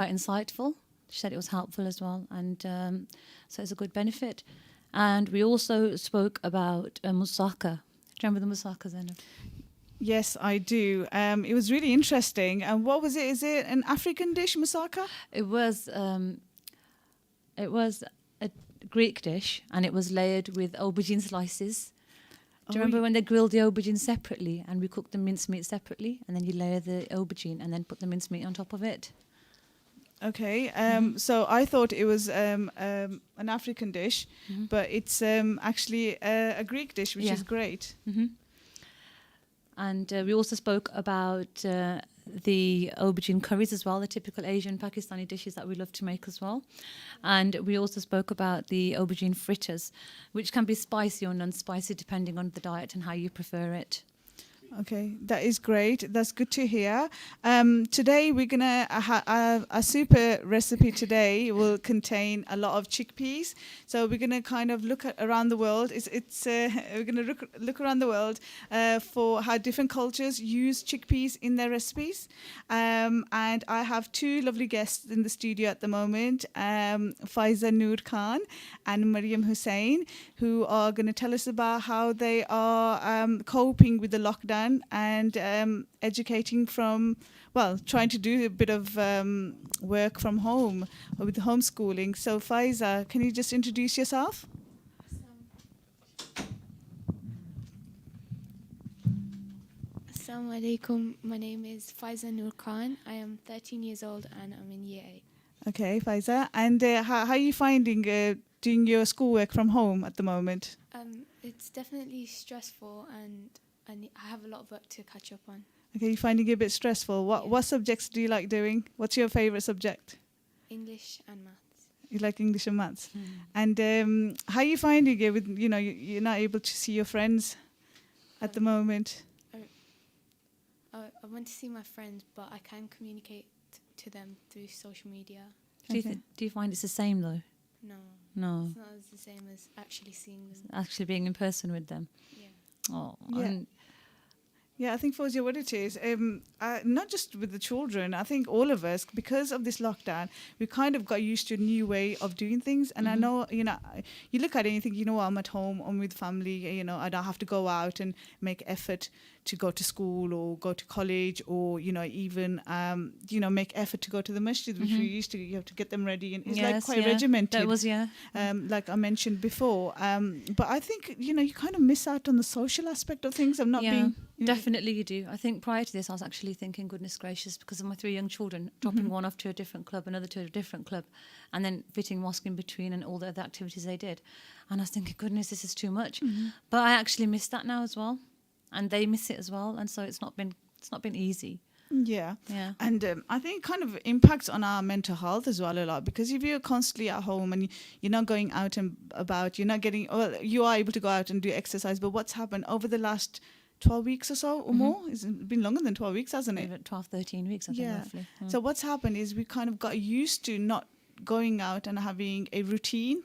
quite insightful. She said it was helpful as well, and so it's a good benefit. And we also spoke about moussaka. Do you remember the moussaka, Zainab? Yes, I do. It was really interesting. And what was it? Is it an African dish, moussaka? It was a Greek dish, and it was layered with aubergine slices. Do you remember when they grilled the aubergine separately, and we cooked the mincemeat separately, and then you layer the aubergine and then put the mincemeat on top of it? Okay. So I thought it was an African dish, but it's actually a Greek dish, which is great. And we also spoke about the aubergine curries as well, the typical Asian Pakistani dishes that we love to make as well. And we also spoke about the aubergine fritters, which can be spicy or non-spicy depending on the diet and how you prefer it. Okay, that is great. That's good to hear. Today we're gonna a super recipe. Today will contain a lot of chickpeas. So we're gonna kind of look around the world. We're gonna look around the world for how different cultures use chickpeas in their recipes. And I have two lovely guests in the studio at the moment, Faiza Noor Khan and Mariam Hussain, who are going to tell us about how they are coping with the lockdown and educating trying to do a bit of work from home with homeschooling. So Faiza, can you just introduce yourself? Assalamu alaikum. My name is Faiza Noor Khan. I am 13 years old and I'm in year 8. Okay, Faiza. And how are you finding doing your schoolwork from home at the moment? It's definitely stressful and I have a lot of work to catch up on. Okay, you're finding it a bit stressful. What subjects do you like doing? What's your favourite subject? English and maths. You like English and maths. And how are you finding it with, you're not able to see your friends at the moment? I want to see my friends, but I can communicate to them through social media. Do you find it's the same though? No. It's not the same as actually seeing them. Actually being in person with them? Yeah. Oh, yeah. Yeah, I think, Fawzia, what it is, not just with the children, I think all of us, because of this lockdown, we kind of got used to a new way of doing things. And I know, you look at it and you think, I'm at home, I'm with family, I don't have to go out and make effort to go to school or go to college or, even, make effort to go to the masjid, which we used to, you have to get them ready. And it's quite regimented. That was, like I mentioned before. But I think, you kind of miss out on the social aspect of things of not being... Definitely you do. I think prior to this, I was actually thinking, goodness gracious, because of my 3 young children, dropping one off to a different club, another to a different club, and then fitting mosque in between and all the other activities they did. And I was thinking, goodness, this is too much. But I actually miss that now as well. And they miss it as well. And so it's not been easy. Yeah. And I think it kind of impacts on our mental health as well a lot, because if you're constantly at home and you're not going out and about, you are able to go out and do exercise, but what's happened over the last 12 weeks or so or more? It's been longer than 12 weeks, hasn't it? 12, 13 weeks, I think, roughly. So what's happened is we kind of got used to not going out and having a routine.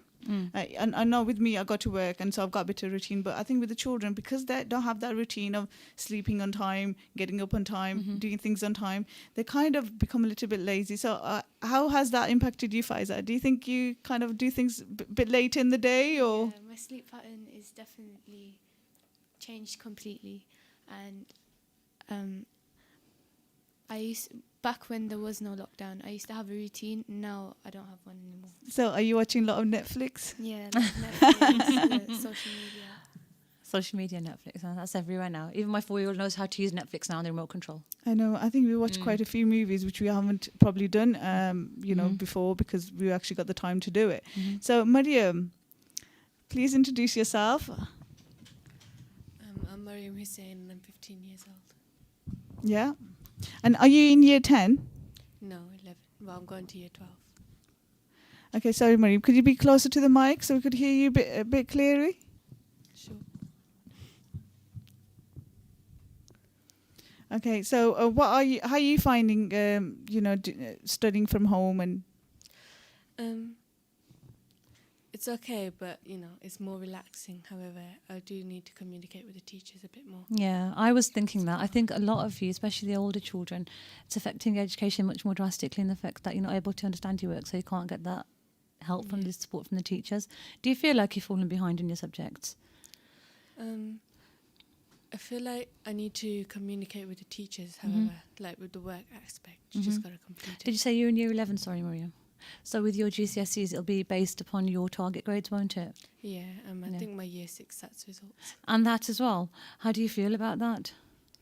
And I know with me, I go to work, and so I've got a bit of routine. But I think with the children, because they don't have that routine of sleeping on time, getting up on time, doing things on time, they kind of become a little bit lazy. So how has that impacted you, Faiza? Do you think you kind of do things a bit late in the day? Or my sleep pattern is definitely changed completely. And back when there was no lockdown, I used to have a routine. Now I don't have one anymore. So are you watching a lot of Netflix? Yeah, Netflix, social media. Social media, Netflix, that's everywhere now. Even my 4-year-old knows how to use Netflix now on the remote control. I know. I think we watched quite a few movies, which we haven't probably done, before, because we actually got the time to do it. So, Mariam, please introduce yourself. I'm Mariam Hussain and I'm 15 years old. Yeah. And are you in year 10? No, 11. Well, I'm going to year 12. Okay, sorry, Mariam. Could you be closer to the mic so we could hear you a bit clearly? Sure. Okay, so how are you finding, studying from home and? It's okay, but it's more relaxing. However, I do need to communicate with the teachers a bit more. Yeah, I was thinking that. I think a lot of you, especially the older children, it's affecting your education much more drastically in the fact that you're not able to understand your work, so you can't get that help from the support from the teachers. Do you feel like you've fallen behind in your subjects? I feel like I need to communicate with the teachers. However, like with the work aspect, you just gotta complete Did you it. say you're in year 11? Sorry, Maria. So with your GCSEs, it'll be based upon your target grades, won't it? Yeah, I Yeah. think my year 6 SATs results. And that as well. How do you feel about that?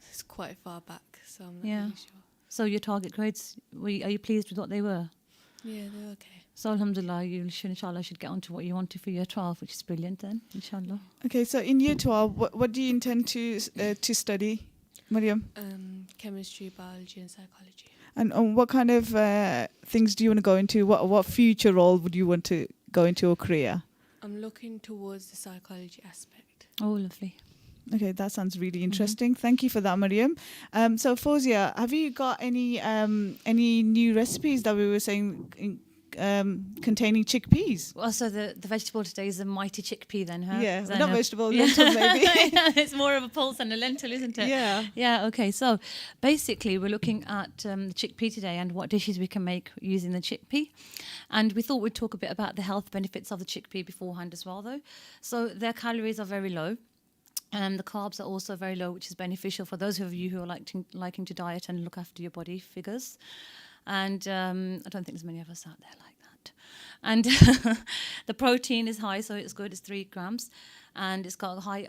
It's quite far back, so I'm not Yeah. really sure. So your target grades, are you pleased with what they were? Yeah, they're okay. So alhamdulillah, you should, inshallah, should get on to what you wanted for year 12, which is brilliant then, inshallah. Okay, so in year 12, what do you intend to study, Mariam? Chemistry, biology, and psychology. And what kind of things do you want to go into? What future role would you want to go into or career? I'm looking towards the psychology aspect. Oh, lovely. Okay, that sounds really interesting. Thank you for that, Mariam. So Fawzia, have you got any new recipes that we were saying containing chickpeas? Well, so the vegetable today is a mighty chickpea then, huh? Yeah, Zainab? not vegetable, Yeah. lentils maybe. It's more of a pulse than a lentil, isn't it? Yeah. Yeah, okay. So basically, we're looking at the chickpea today and what dishes we can make using the chickpea. And we thought we'd talk a bit about the health benefits of the chickpea beforehand as well, though. So their calories are very low. And the carbs are also very low, which is beneficial for those of you who are liking to diet and look after your body figures. And I don't think there's many of us out there like that. And the protein is high, so it's good. It's 3 grams. And it's got a high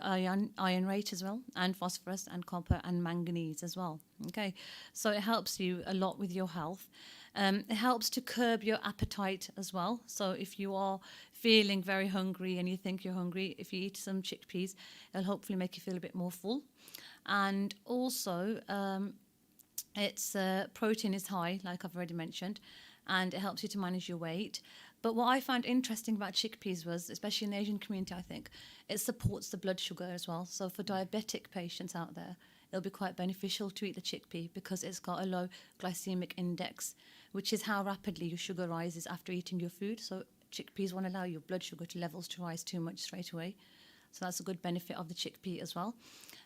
iron rate as well, and phosphorus and copper and manganese as well. Okay, so it helps you a lot with your health. It helps to curb your appetite as well. So if you are feeling very hungry and you think you're hungry, if you eat some chickpeas, it'll hopefully make you feel a bit more full. And also, its protein is high, like I've already mentioned, and it helps you to manage your weight. But what I found interesting about chickpeas was, especially in the Asian community, I think, it supports the blood sugar as well. So for diabetic patients out there, it'll be quite beneficial to eat the chickpea because it's got a low glycemic index, which is how rapidly your sugar rises after eating your food. So chickpeas won't allow your blood sugar levels to rise too much straight away. So that's a good benefit of the chickpea as well.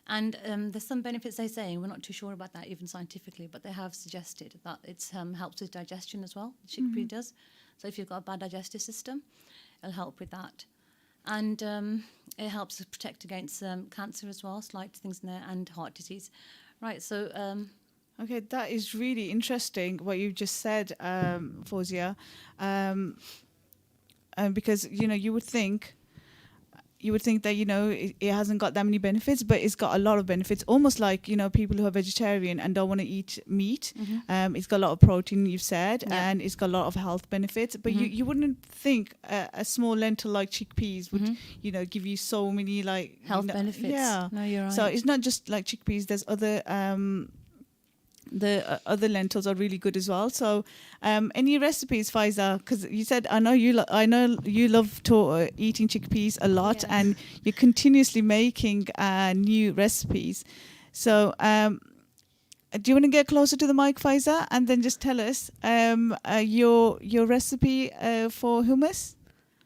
And there's some benefits they're saying, we're not too sure about that even scientifically, but they have suggested that it helps with digestion as well, the chickpea does. So if you've got a bad digestive system, it'll help with that. And it helps to protect against cancer as well, slight things in there, and heart disease. Right, so... Okay, that is really interesting what you've just said, Fawzia. Because, you would think that, it hasn't got that many benefits, but it's got a lot of benefits. Almost like, people who are vegetarian and don't want to eat meat. It's got a lot of protein, you've said, and it's got a lot of health benefits. But you wouldn't think a small lentil like chickpeas would, give you so many health benefits. Yeah. No, you're right. So it's not just like chickpeas. There's other... the other lentils are really good as well. So, any recipes, Faiza? Because you said I know you love eating chickpeas a lot, and you're continuously making new recipes. So, do you want to get closer to the mic, Faiza, and then just tell us your recipe for hummus?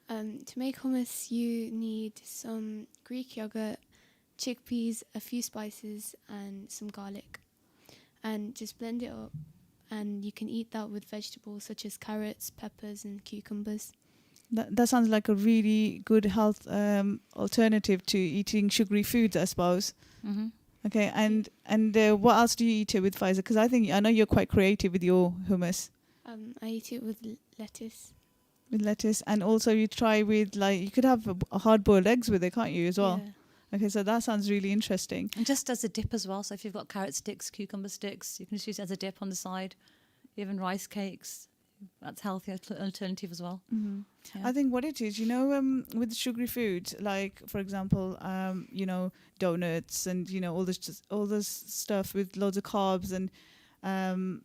To make hummus, you need some Greek yogurt, chickpeas, a few spices, and some garlic. And just blend it up, and you can eat that with vegetables such as carrots, peppers, and cucumbers. That sounds like a really good health alternative to eating sugary foods, I suppose. Okay, and what else do you eat it with, Faiza? Because I know you're quite creative with your hummus. I eat it with lettuce. With lettuce, and also you try with you could have hard-boiled eggs with it, can't you, as well? Yeah. Okay, so that sounds really interesting. And just as a dip as well. So if you've got carrot sticks, cucumber sticks, you can just use it as a dip on the side. Even rice cakes, that's healthy alternative as well. Yeah. I think what it is, with sugary foods, like for example, donuts and all this stuff with loads of carbs and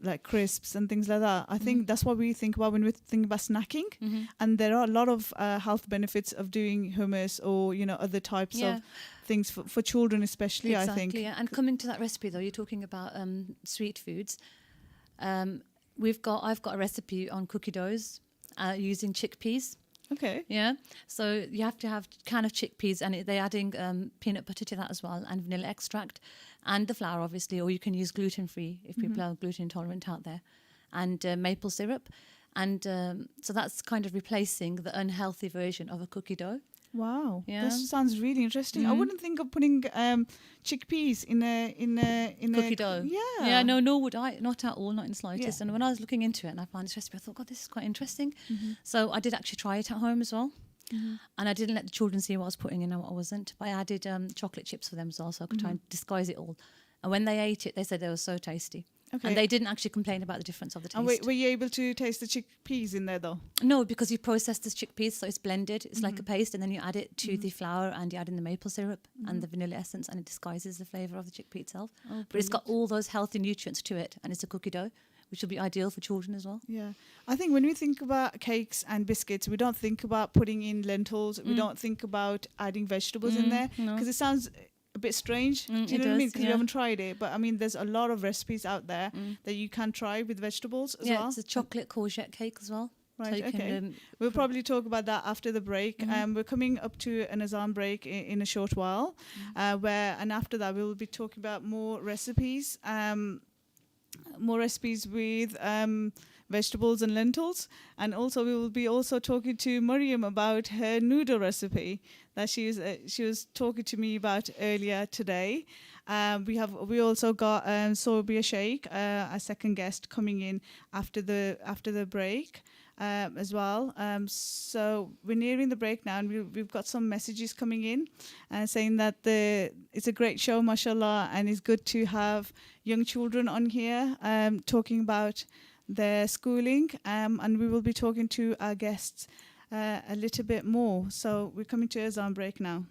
like crisps and things like that. I think that's what we think about when we think about snacking. And there are a lot of health benefits of doing hummus or other types of things for children, especially. Exactly, I think. Yeah. And coming to that recipe though, you're talking about sweet foods. I've got a recipe on cookie doughs using chickpeas. Okay. Yeah, so you have to have can of chickpeas, and they're adding peanut butter to that as well, and vanilla extract, and the flour obviously, or you can use gluten free if people are gluten intolerant out there, and maple syrup, and so that's kind of replacing the unhealthy version of a cookie dough. Wow, Yeah. that sounds really interesting. I wouldn't think of putting chickpeas in a Cookie dough. Yeah. Yeah, no, nor would I, not at all, not in the slightest. And when I was looking into it and I found this recipe, I thought, God, this is quite interesting. So I did actually try it at home as well. And I didn't let the children see what I was putting in and what I wasn't. But I added chocolate chips for them as well, so I could try and disguise it all. And when they ate it, they said they were so tasty. Okay. And they didn't actually complain about the difference of the And taste. were you able to taste the chickpeas in there though? No, because you process the chickpeas, so it's blended. It's like a paste, and then you add it to the flour, and you add in the maple syrup and the vanilla essence, and it disguises the flavour of the chickpea itself. Oh, But it's got all those healthy nutrients to it, and it's a cookie dough, which will be ideal for children as well. Yeah, I think when we think about cakes and biscuits, we don't think about putting in lentils. We don't think about adding vegetables in there no. because it sounds a bit strange. Do you it know what I mean? does, Because we yeah. haven't tried it. But I mean, there's a lot of recipes out there that you can try with vegetables as Yeah, well. it's a chocolate courgette cake as well. Right, you okay. can, We'll probably talk about that after the break. We're coming up to an azan break in a short while, and after that we will be talking about more recipes with vegetables and lentils, and also we will be also talking to Mariam about her noodle recipe that she was talking to me about earlier today. We also got Sobia Sheikh, a second guest, coming in after the break. As well. So we're nearing the break now, and we've got some messages coming in saying that it's a great show, mashallah, and it's good to have young children on here talking about their schooling, and we will be talking to our guests a little bit more. So we're coming to Azan break now.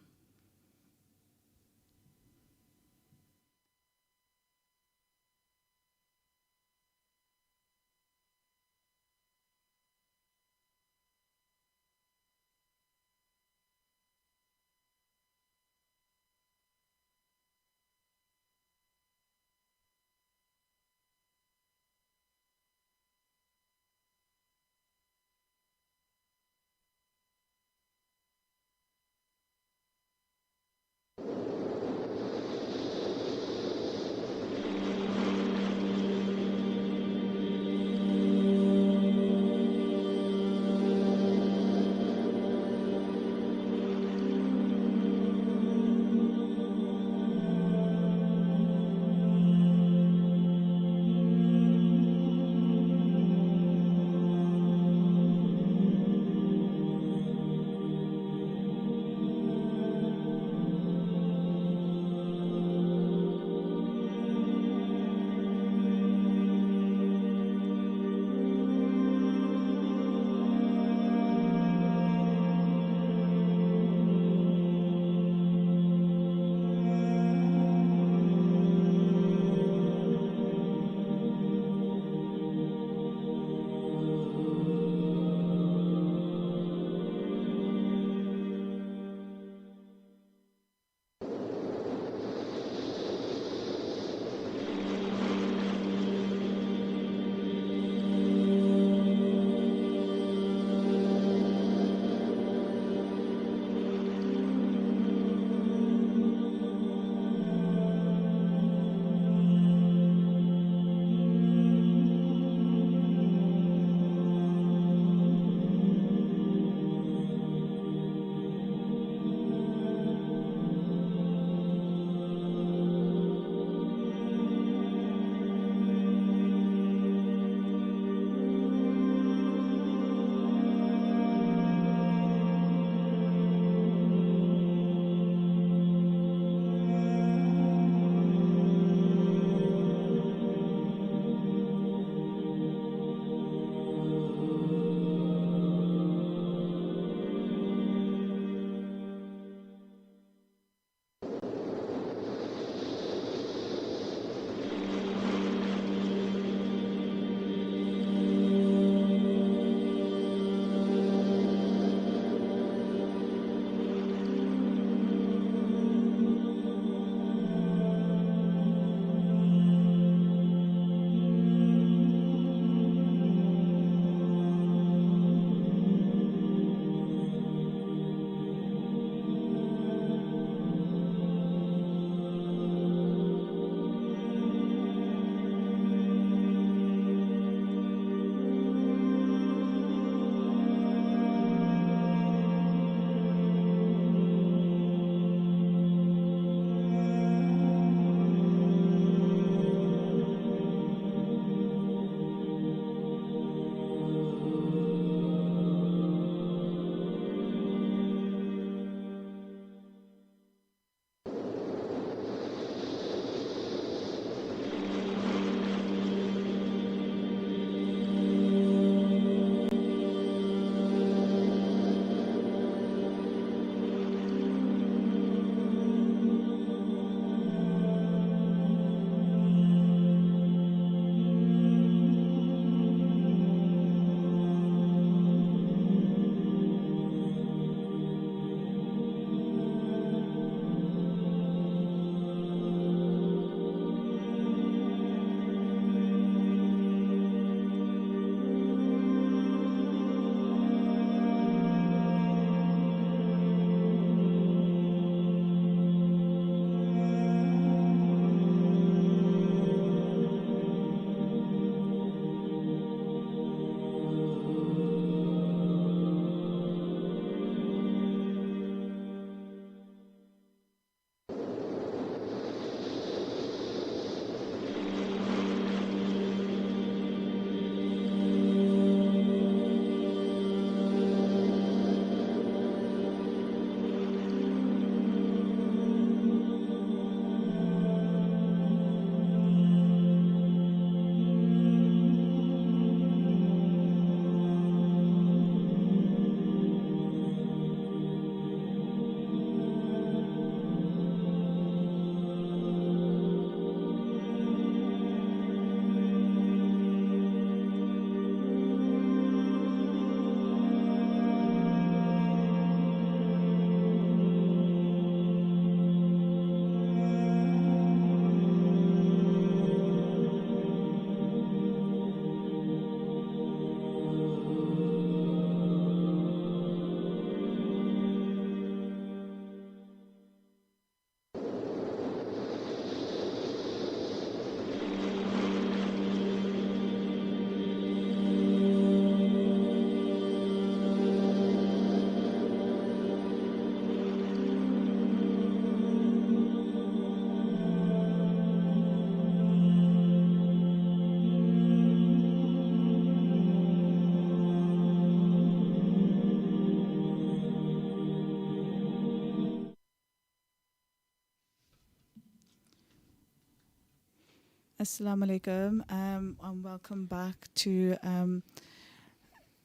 Assalamu alaikum, and welcome back to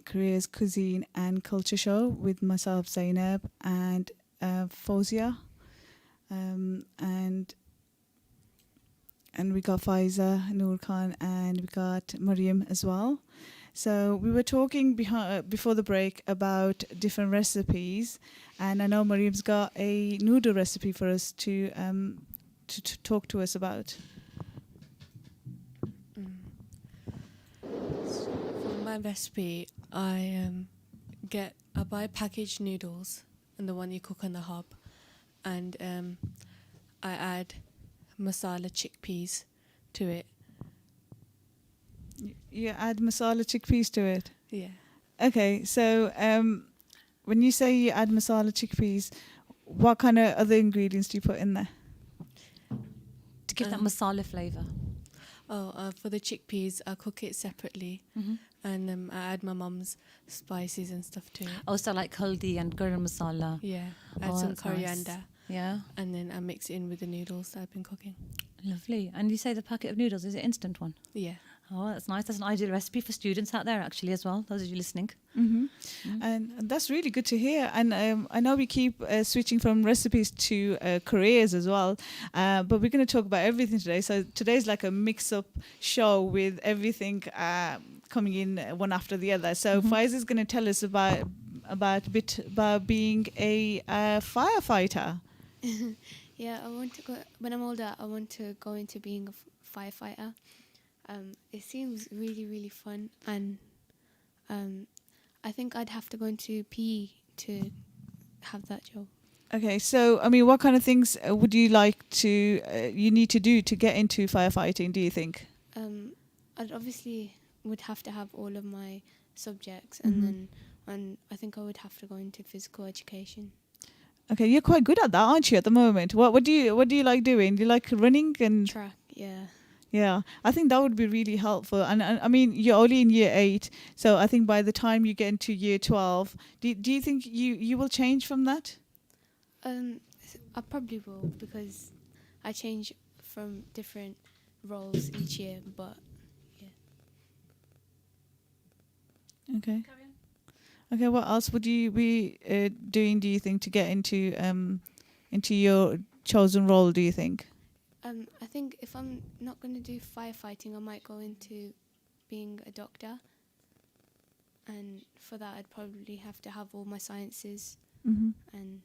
Korea's Cuisine and Culture Show with myself, Zainab, and Fozia, and we got Faiza, Noor Khan, and we got Mariam as well. So we were talking before the break about different recipes, and I know Mariam's got a noodle recipe for us to talk to us about. For my recipe, I buy packaged noodles and the one you cook on the hob, and I add masala chickpeas to it. You add masala chickpeas to it. Yeah. Okay, so when you say you add masala chickpeas, what kind of other ingredients do you put in there? To give that masala flavour. For the chickpeas, I cook it separately, and I add my mum's spices and stuff to it. Also like haldi and garam masala. Yeah, add Oh, some that's nice. coriander, Yeah, and then I mix it in with the noodles that I've been cooking. lovely. And you say the packet of noodles, is it instant one? Yeah. Oh, that's nice. That's an ideal recipe for students out there actually as well, those of you listening. And that's really good to hear. And I know we keep switching from recipes to careers as well, but we're going to talk about everything today. So today's like a mix-up show with everything coming in one after the other. So Faiz is going to tell us about a bit about being a firefighter. Yeah, I want to go when I'm older. I want to go into being a firefighter. It seems really, really fun, and I think I'd have to go into PE to have that job. Okay, so I mean, what kind of things would you like to you need to do to get into firefighting? Do you think? I'd obviously would have to have all of my subjects, and I think I would have to go into physical education. Okay, you're quite good at that, aren't you? At the moment, what do you like doing? Do you like running and Track, yeah. Yeah, I think that would be really helpful. And I mean, you're only in year 8, so I think by the time you get into year 12, do you think you will change from that? I probably will, because I change from different roles each year. But yeah. Okay. Okay. What else would you be doing? Do you think to get into your chosen role? Do you think? I think if I'm not going to do firefighting, I might go into being a doctor. And for that, I'd probably have to have all my sciences. And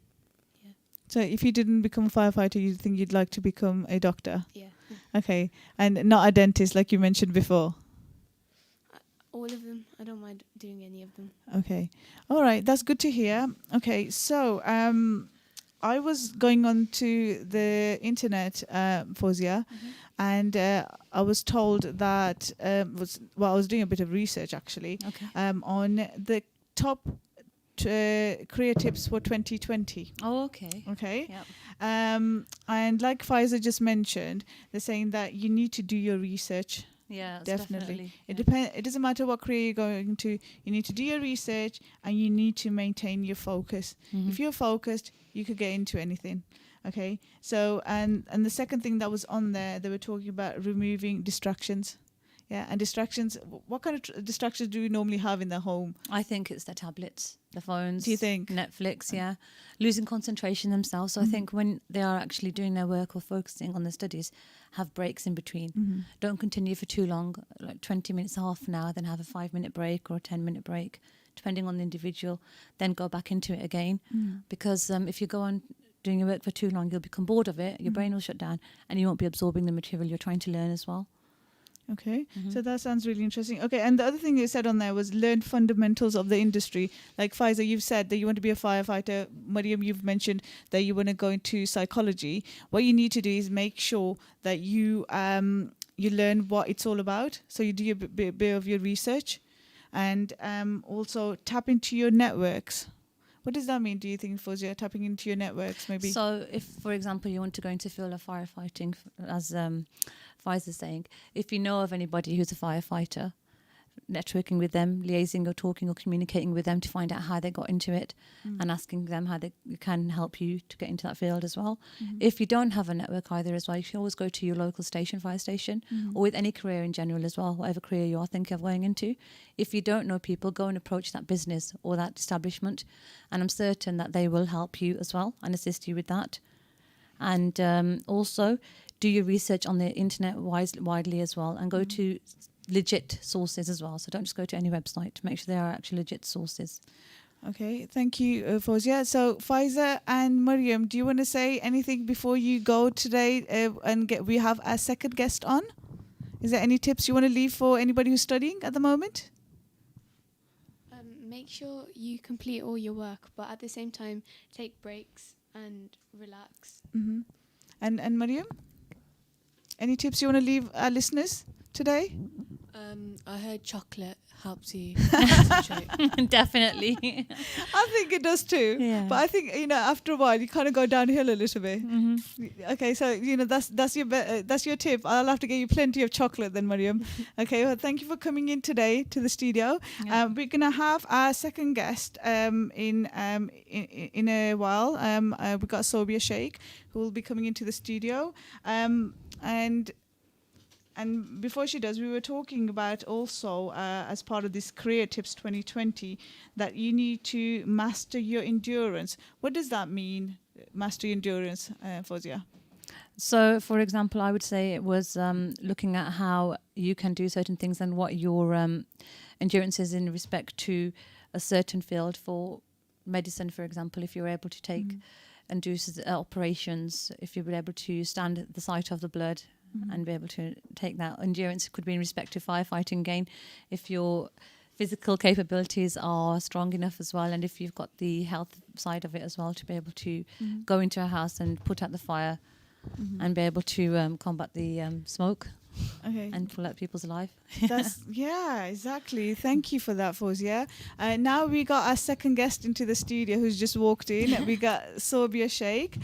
yeah. So if you didn't become a firefighter, you think you'd like to become a doctor? Yeah. Okay. And not a dentist like you mentioned before? All of them. I don't mind doing any of them. Okay. All right. That's good to hear. Okay. So I was going on to the internet, Fozia, and I was told that I was doing a bit of research actually on the top career tips for 2020. Oh, okay. Okay. Yep. And like Pfizer just mentioned, they're saying that you need to do your research. Yeah, Definitely. Yeah. It doesn't matter what career you're going to. You need to do your research, and you need to maintain your focus. If you're focused, you could get into anything. Okay. So and the second thing that was on there, they were talking about removing distractions. Yeah, and distractions. What kind of distractions do you normally have in the home? I think it's the tablets, the phones. Do you think? Netflix, yeah. Losing concentration themselves. So I think when they are actually doing their work or focusing on their studies, have breaks in between. Don't continue for too long, like 20 minutes, half an hour, then have a 5-minute break or a 10-minute break, depending on the individual, then go back into it again. Because if you go on doing your work for too long, you'll become bored of it, your brain will shut down, and you won't be absorbing the material you're trying to learn as well. Okay, so that sounds really interesting. Okay, and the other thing you said on there was learn fundamentals of the industry. Like Faiza, you've said that you want to be a firefighter. Mariam, you've mentioned that you want to go into psychology. What you need to do is make sure that you learn what it's all about. So you do a bit of your research, and also tap into your networks. What does that mean, do you think, Fozia, tapping into your networks maybe? So if, for example, you want to go into field of firefighting, as Faiza's saying, if you know of anybody who's a firefighter, networking with them, liaising or talking or communicating with them to find out how they got into it, and asking them how they can help you to get into that field as well. If you don't have a network either as well, you can always go to your local fire station, or with any career in general as well, whatever career you are thinking of going into. If you don't know people, go and approach that business or that establishment, and I'm certain that they will help you as well and assist you with that. And also do your research on the internet widely as well, and go to legit sources as well. So don't just go to any website, to make sure they are actually legit sources. Okay, thank you, Fawzia. So Faiza and Mariam, do you want to say anything before you go today we have our second guest on? Is there any tips you want to leave for anybody who's studying at the moment? Make sure you complete all your work, but at the same time, take breaks and relax. And Mariam, any tips you want to leave our listeners today? I heard chocolate helps you concentrate. Definitely. I think it does too. Yeah. But I think, after a while, you kind of go downhill a little bit. Okay, so, that's your tip. I'll have to get you plenty of chocolate then, Mariam. Okay, well, thank you for coming in today to the studio. Yeah. We're going to have our second guest in a while. We've got Sobia Sheikh, who will be coming into the studio. And before she does, we were talking about also, as part of this Career Tips 2020, that you need to master your endurance. What does that mean, master your endurance, Fawzia? So, for example, I would say it was looking at how you can do certain things and what your endurance is in respect to a certain field. For medicine, for example, if you're able to take and do operations, if you were able to stand at the sight of the blood, and be able to take that endurance. Could be in respect to firefighting again, if your physical capabilities are strong enough as well, and if you've got the health side of it as well, to be able to go into a house and put out the fire and be able to combat the smoke and pull out people's life. Yeah, exactly. Thank you for that, Fawzia. Now we got our second guest into the studio who's just walked in. We got Sobia Sheikh.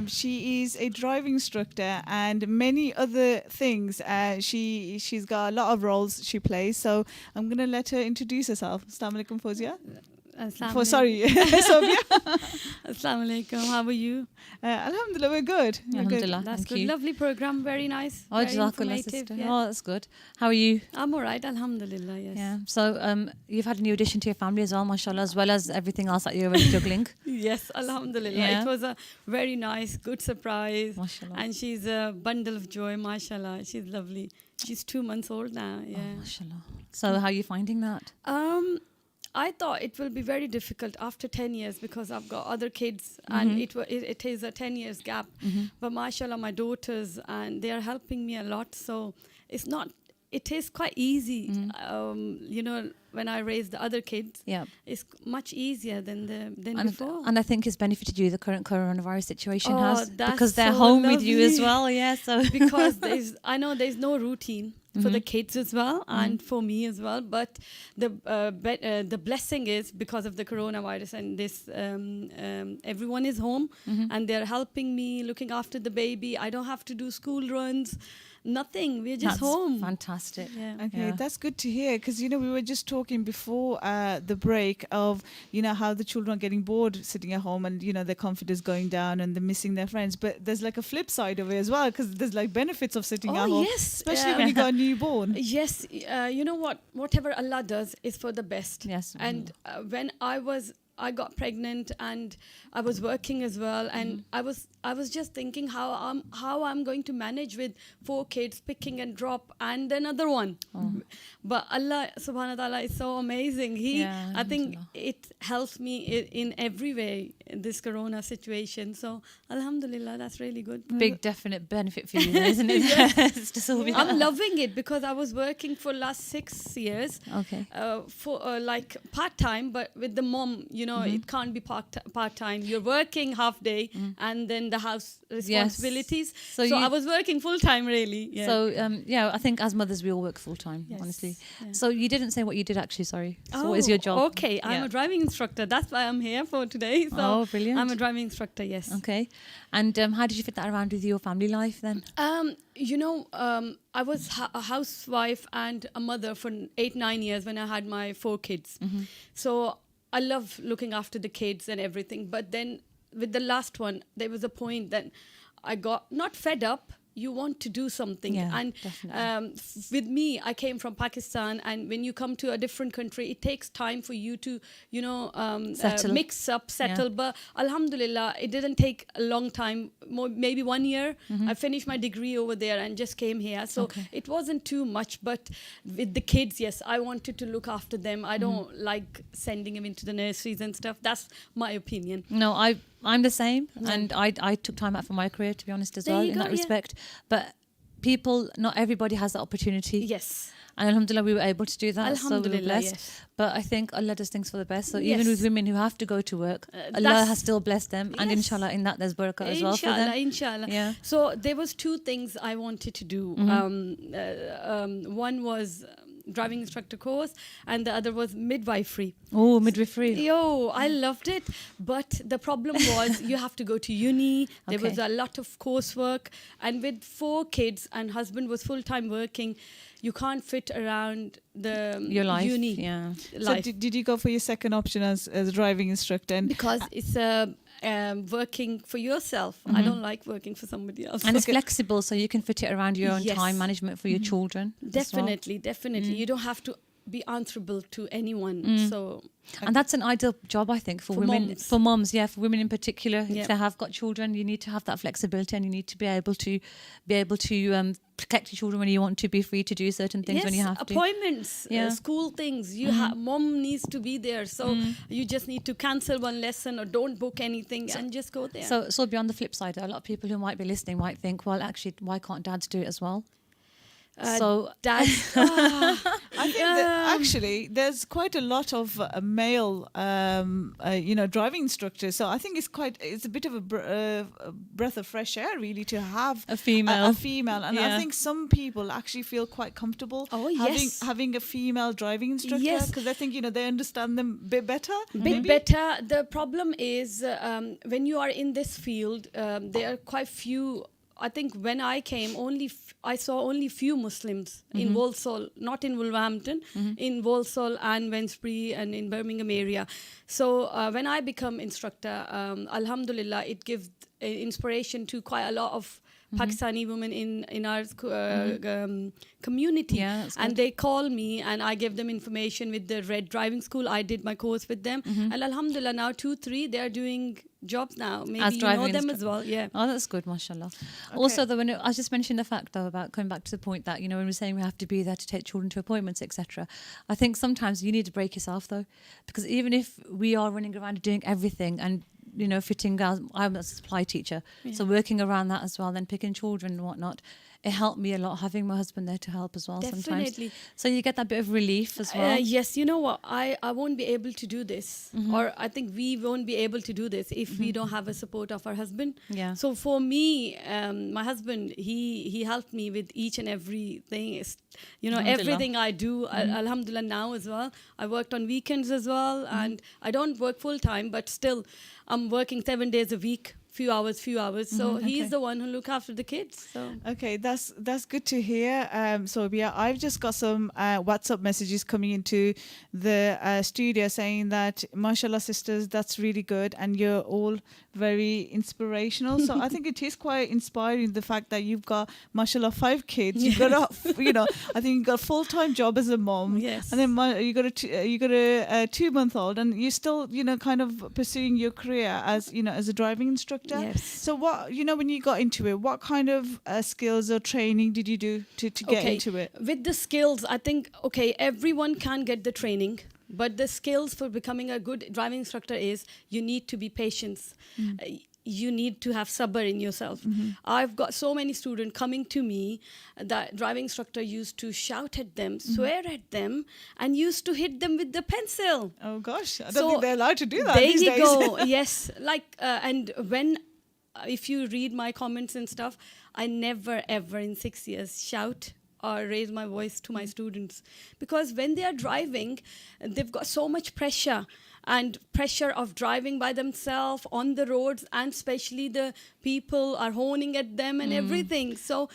She is a driving instructor and many other things. She's got a lot of roles she plays. So I'm going to let her introduce herself. Assalamu alaikum, Fawzia. Sorry, Sobia. Assalamu alaikum. How are you? Alhamdulillah, we're good. Alhamdulillah. That's Thank good. you. Lovely program. Very nice. Oh, very Jazakallah, informative. sister. Yeah. Oh, that's good. How are you? I'm all right. Alhamdulillah. Yes. Yeah. So you've had a new addition to your family as well, mashallah, as well as everything else that you're already juggling. Yes. Alhamdulillah. Yeah. It was a very nice, good surprise. Mashallah. And she's a bundle of joy. Mashallah. She's lovely. She's 2 months old now. Yeah. Oh, mashallah. So how are you finding that? I thought it will be very difficult after 10 years because I've got other kids and it is a 10 years gap. But mashallah, my daughters, and they are helping me a lot. So it is quite easy. When I raise the other kids, it's much easier than before. And I think it's benefited you, the current coronavirus situation has, that's because they're so home with you as lovely. well. Yeah. So Because I know there's no routine for the kids as well and for me as well, but the blessing is because of the coronavirus and this everyone is home and they're helping me looking after the baby. I don't have to do school runs, nothing. We're just that's home. fantastic. Yeah. Okay, Yeah. that's good to hear because, we were just talking before the break of, how the children are getting bored sitting at home and, their confidence going down and they're missing their friends. But there's like a flip side of it as well because there's like benefits of sitting at home. Yes. Especially when you got a newborn. Yes, you know what? Whatever Allah does is for the best. Yes. And when I got pregnant and I was working as well, and I was just thinking how I'm going to manage with 4 kids, picking and drop, and another one. But Allah Subhanahu wa Taala is so amazing. I think it helps me in every way in this Corona situation. So Alhamdulillah, that's really good. Big definite benefit for you, isn't it? It's just all I'm loving it because I was working for last 6 years. Okay. For like part-time, but with the mom, it can't be part time. You're working half day and then the house responsibilities. So So you- I was working full time, really. Yeah. So yeah, I think as mothers we all work full time, Yes, honestly. yeah. So you didn't say what you did actually. Sorry. So what is your job? Okay, I'm Yeah. a driving instructor. That's why I'm here for today. So Oh, brilliant. I'm a driving instructor. Yes. Okay. And how did you fit that around with your family life then? I was a housewife and a mother for 8-9 years when I had my 4 kids. So I love looking after the kids and everything. But then with the last one, there was a point that I got not fed up. You want to do something. Yeah, And definitely. with me, I came from Pakistan. And when you come to a different country, it takes time for you to, Settle. mix up, settle. But Alhamdulillah, it didn't take a long time, maybe 1 year. I finished my degree over there and just came here. So Okay. it wasn't too much. But with the kids, yes, I wanted to look after them. I don't like sending them into the nurseries and stuff. That's my opinion. No, I'm the same, and I took time out for my career, to be honest, as There well, you in go, that yeah. respect. But not everybody has that opportunity. Yes. And Alhamdulillah, we were able to do that. So we were Alhamdulillah, blessed. yes. But I think Allah does things for the best. So even with Yes. women who have to go to work, Allah that's- has still blessed them. And Yes. inshallah, in that there's barakah as well for Inshallah, them. inshallah. Yeah. So there was 2 things I wanted to do. One was driving instructor course, and the other was midwifery. Oh, midwifery. Yo, I loved it, but the problem was you have to go to uni. There was Okay. a lot of coursework, and with 4 kids and husband was full time working, you can't fit around the Your life. uni Yeah. So life did you go for your second option as a driving instructor? And because it's working for yourself. I don't like working for somebody else. And it's flexible, so you can fit it around your own Yes. time management for your children. as well. Definitely. You don't have to be answerable to anyone. So And that's an ideal job, I think, for For women. moms. For moms, yeah, for women in particular. Yeah. If they have got children, you need to have that flexibility, and you need to be able to protect your children when you want to. Be free to do certain things when you have to. appointments, Yeah. school things. You mom needs to be there, so you just need to cancel one lesson or don't book anything and just go there. So beyond the flip side, a lot of people who might be listening might think, well, actually, why can't dads do it as well? So Dad's, I think that actually there's quite a lot of male, driving instructors. So I think it's a bit of a breath of fresh air, really, to have A female. a female. And Yeah. I think some people actually feel quite comfortable Oh, having yes. having a female driving instructor Yes. because I think they understand them a bit better. bit maybe. better. The problem is when you are in this field, there are quite few. I think when I came, I saw only few Muslims in Walsall, not in Wolverhampton, in Walsall and Wednesbury and in Birmingham area. So when I become instructor, Alhamdulillah, it gives inspiration to quite a lot of Pakistani women in our community. Yeah, that's and good. they call me and I give them information with the Red Driving School. I did my course with them. And Alhamdulillah, now 2-3, they are doing jobs now. Maybe As you know driving them as well. Yeah. Oh, that's good, mashallah. Also, though, I was just mentioning the fact, though, about going back to the point that, when we're saying we have to be there to take children to appointments, etc. I think sometimes you need to break yourself, though, because even if we are running around doing everything and, fitting, I'm a supply teacher, so working around that as well, then picking children and whatnot, it helped me a lot having my husband there to help as well sometimes. Definitely. So you get that bit of relief as well. Yes, you know what? I won't be able to do this, or I think we won't be able to do this if we don't have a support of our husband. Yeah. So for me, my husband, he helped me with each and everything. Alhamdulillah. Everything I do, Alhamdulillah, now as well. I worked on weekends as well, and I don't work full time, but still, I'm working 7 days a week. Few hours. So he's the one who look after the kids. So Okay, that's good to hear. So yeah, I've just got some WhatsApp messages coming into the studio saying that, mashallah sisters, that's really good, and you're all very inspirational. So I think it is quite inspiring, the fact that you've got, mashallah, 5 kids. You've got I think you've got a full-time job as a mom. Yes. And then you got a 2-month-old, and you're still kind of pursuing your career as as a driving instructor. Yes. So what, when you got into it, what kind of skills or training did you do to get into it? With the skills, I think, everyone can get the training. But the skills for becoming a good driving instructor is you need to be patient. you need to have sabr in yourself. I've got so many students coming to me that driving instructor used to shout at them, swear at them, and used to hit them with the pencil. Oh gosh, I don't So think they're allowed to do that There these you days. go. Yes, like and when if you read my comments and stuff, I never ever in 6 years shout or raise my voice to my students, because when they are driving, they've got so much pressure and pressure of driving by themselves on the roads, and especially the people are honing at them and everything. So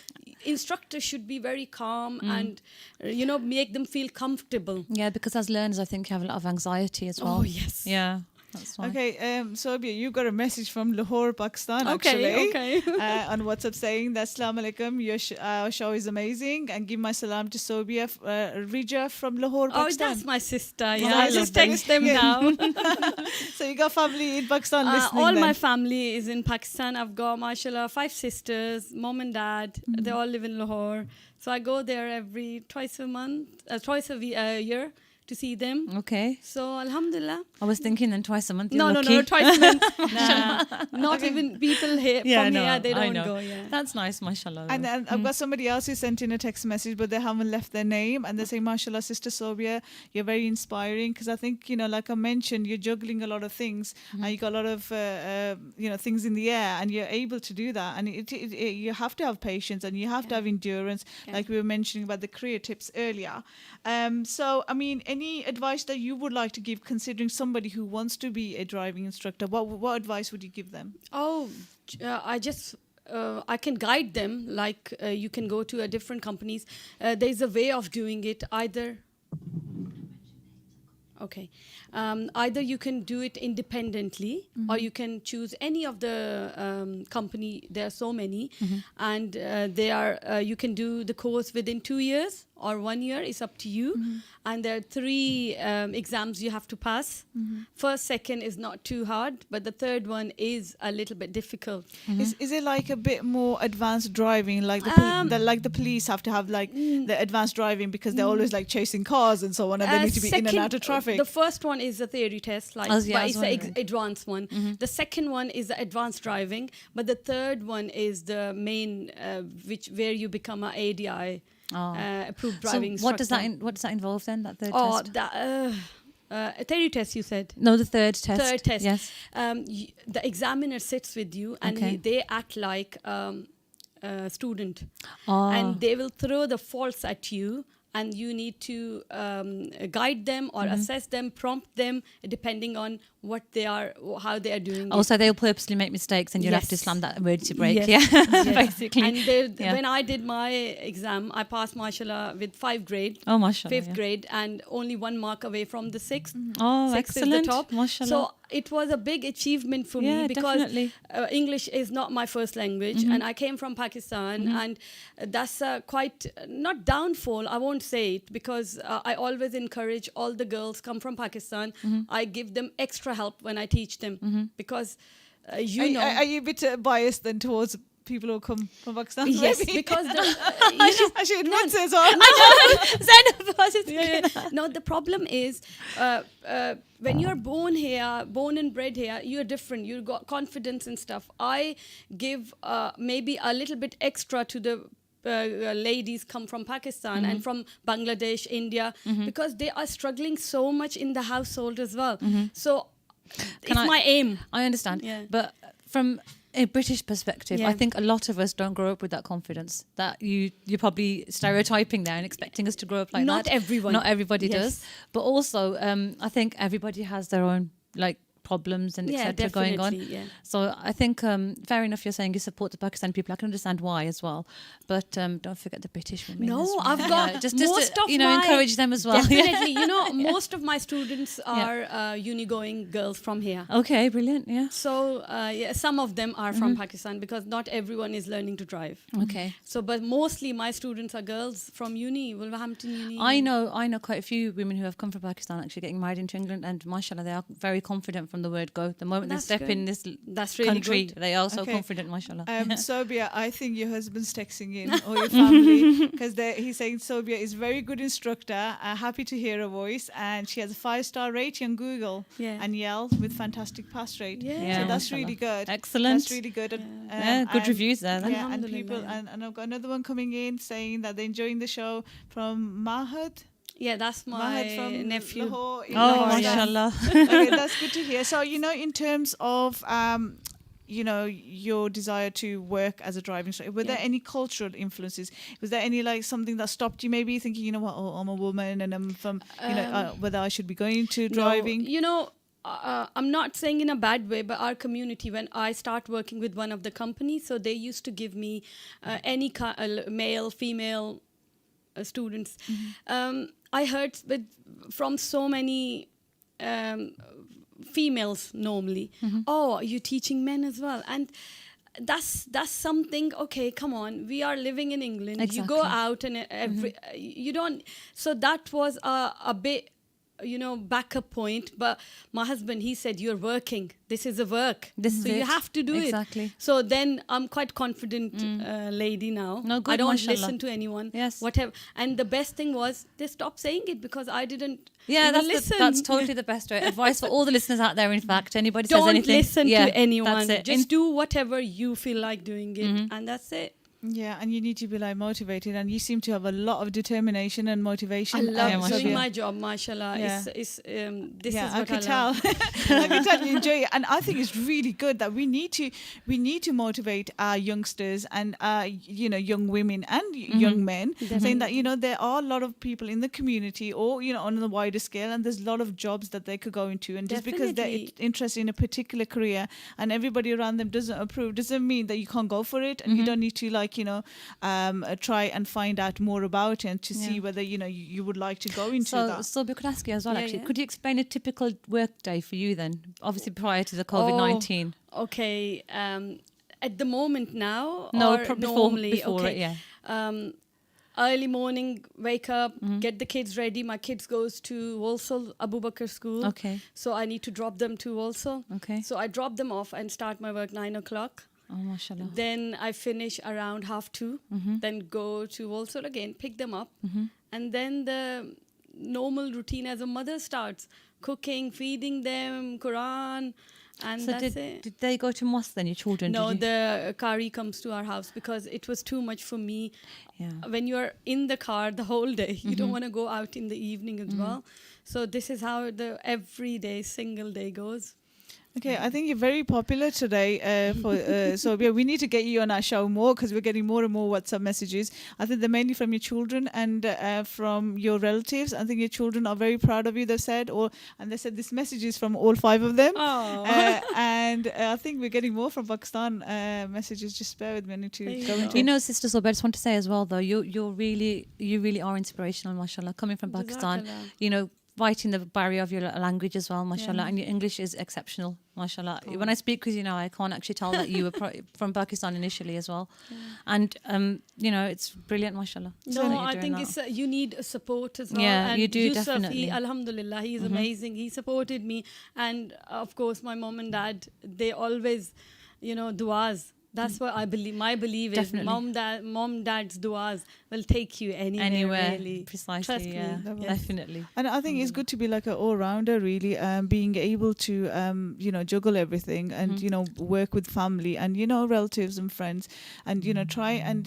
instructors should be very calm and make them feel comfortable. Yeah, because as learners, I think you have a lot of anxiety as well. Oh yes. Yeah, that's why. Okay, Sobia, you got a message from Lahore, Pakistan, Okay, actually, okay. on WhatsApp saying that Assalamu alaikum, your show is amazing, and give my salam to Sobia, Rija from Lahore, Oh, Pakistan. that's my sister. Yeah, Yeah, I I'll just love text them. them now. So you got family in Pakistan listening All then? my family is in Pakistan. I've got, mashallah, 5 sisters, mom and dad. They all live in Lahore. So I go there twice a year to see them. Okay. So alhamdulillah. I was thinking then twice a month. You're No, lucky. twice a month. Nah, not even people here Yeah, from no, here, they I don't know. go. Yeah. That's nice, mashallah. And then I've got somebody else who sent in a text message, but they haven't left their name. And they say, mashallah, Sister Sobia, you're very inspiring. Because I think, like I mentioned, you're juggling a lot of things. And you got a lot of, things in the air. And you're able to do that. And you have to have patience and you have to have endurance, like we were mentioning about the career tips earlier. So, I mean, any advice that you would like to give, considering somebody who wants to be a driving instructor, what advice would you give them? Oh, I can guide them. Like you can go to a different companies. There's a way of doing it. Either you can do it independently, or you can choose any of the company. There are so many, and you can do the course within 2 years or 1 year. It's up to you. And there are 3 exams you have to pass. First, second is not too hard, but the third one is a little bit difficult. Is it like a bit more advanced driving, like the police have to have like the advanced driving because they're always like chasing cars and so on, and they need to be in and out of traffic? The first one is a theory test, but it's the advanced one. The second one is the advanced driving, but the third one is the main, where you become a ADI. Approved driving instructor. What does that involve then? That third test? A theory test, you said. No, the third test. Third test. Yes. The examiner sits with you, and they act like a student, and they will throw the faults at you. And you need to guide them or assess them, prompt them, depending on what they are, how they are doing. So they'll purposely make mistakes, and you'll have to slam that emergency brake. Yes. Yeah, basically. And when I did my exam, I passed, mashallah, with 5 grade. Oh, mashallah. 5th grade, and only 1 mark away from the 6th. Oh, 6th excellent. is the top. Mashallah. So it was a big achievement for me, because English is not my first language, and I came from Pakistan, and that's quite not downfall. I won't say it, because I always encourage all the girls come from Pakistan. I give them extra help when I teach them, because are you a bit biased then towards people who come from Pakistan? Yes, maybe? because I should admit it as well. No, the problem is when you're born and bred here, you're different. You've got confidence and stuff. I give maybe a little bit extra to the ladies come from Pakistan and from Bangladesh, India, because they are struggling so much in the household as well. So it's my aim. I understand. Yeah. But from a British perspective, I think a lot of us don't grow up with that confidence that you're probably stereotyping there and expecting us to grow up like Not that. everyone. Not everybody Yes. does. But also, I think everybody has their own problems and etc. going on. Yeah. So I think fair enough. You're saying you support the Pakistani people. I can understand why as well. But don't forget the British women. No, as well. I've got just most to, of encourage them as well. Definitely. Most of my students are uni-going girls from here. Okay, brilliant. Yeah. So some of them are from Pakistan, because not everyone is learning to drive. Okay. So, but mostly my students are girls from uni, Wolverhampton Uni. I know quite a few women who have come from Pakistan actually getting married into England, and mashallah, they are very confident from the word go. The moment they That's step good. in this That's really country, good. they are so Okay. confident, mashallah. Sobia, I think your husband's texting in or your family because he's saying Sobia is very good instructor. Happy to hear her voice, and she has a 5-star rating on Google Yeah. and Yelp with fantastic pass rate. Yeah. Yeah, So that's mashallah. really good. Excellent. That's really good. Yeah, good and- reviews there then. Yeah, and people, Alhamdulillah. and I've got another one coming in saying that they're enjoying the show from Mahad. Yeah, that's my Mahad from nephew. Lahore. in Oh, Lahore, yes. mashallah. Okay, that's good to hear. So, in terms of, your desire to work as a driving instructor, were there Yeah. any cultural influences? Was there any like something that stopped you maybe thinking, I'm a woman and I'm from, whether I should be going to driving? No, I'm not saying in a bad way, but our community, when I start working with one of the companies, so they used to give me any male, female students. I heard from so many females normally, oh, you're teaching men as well. And that's something, okay, come on, we are living in England. You go Exactly. out and you don't. So that was a bit, backup point. But my husband, he said, you're working. This is a work. This is so you it. have to do Exactly. it. So then I'm quite confident lady now. No, good, I don't mashallah. listen to anyone. Yes. Whatever. And the best thing was they stopped saying it because I didn't Yeah, even that's listen. that's totally the best way. Advice for all the listeners out there. In fact, anybody Don't says anything, listen yeah, to anyone. That's it. Just do whatever you feel like doing it, and that's it. Yeah, and you need to be like motivated, and you seem to have a lot of determination and motivation. I love Yeah, doing mashallah. my job, mashallah. Yeah. This Yeah, is I what could I love. tell. I could tell you enjoy it, and I think it's really good that we need to motivate our youngsters and young women and young men, saying that there are a lot of people in the community or on a wider scale, and there's a lot of jobs that they could go into, and just because they're Definitely. interested in a particular career and everybody around them doesn't approve, doesn't mean that you can't go for it, and you don't need to try and find out more about it and to see Yeah. whether you would like to go into So, that. so we could ask you as well. Yeah, Actually, yeah. could you explain a typical work day for you then? Obviously, prior to the COVID-19. Okay. At the moment now, No, or before normally, before okay. it, yeah. Early morning, wake up, get the kids ready. My kids goes to Walsall Abu Bakr school. Okay. So I need to drop them to Walsall. Okay. So I drop them off and start my work 9 o'clock. Oh, mashallah. Then I finish around 2:30. Then go to Walsall again, pick them up. And then the normal routine as a mother starts. Cooking, feeding them, Quran, and So that's it. did they go to mosque then, your children? No, Did you? the Qari comes to our house because it was too much for me. Yeah. When you're in the car the whole day, you don't want to go out in the evening as well. So this is how the everyday single day goes. Okay, I think you're very popular today. So we need to get you on our show more because we're getting more and more WhatsApp messages. I think they're mainly from your children and from your relatives. I think your children are very proud of you. They said, and they said this message is from all 5 of them. Oh. And I think we're getting more from Pakistan messages. Just bear with me. I need to There you go go. into. You know, Sister Soba, I just want to say as well, though, you really are inspirational, mashallah. Coming from Pakistan, Jazakallah. fighting the barrier of your language as well, mashallah, and your English is exceptional, mashallah. When I speak with you now, I can't actually tell that you were from Pakistan initially as well, and it's brilliant, mashallah. No, that you're I doing think that. it's you need support as well. Yeah, and you do, Yusuf, definitely. Alhamdulillah, he's amazing. He supported me, and of course, my mom and dad. They always, duas. That's what I believe. My belief Definitely. is mom, dad's duas will take you anywhere. Really. Precisely, Trust me. yeah, Yes. definitely. And I think it's good to be like an all-rounder, really, being able to, juggle everything and, work with family and, relatives and friends and, try and,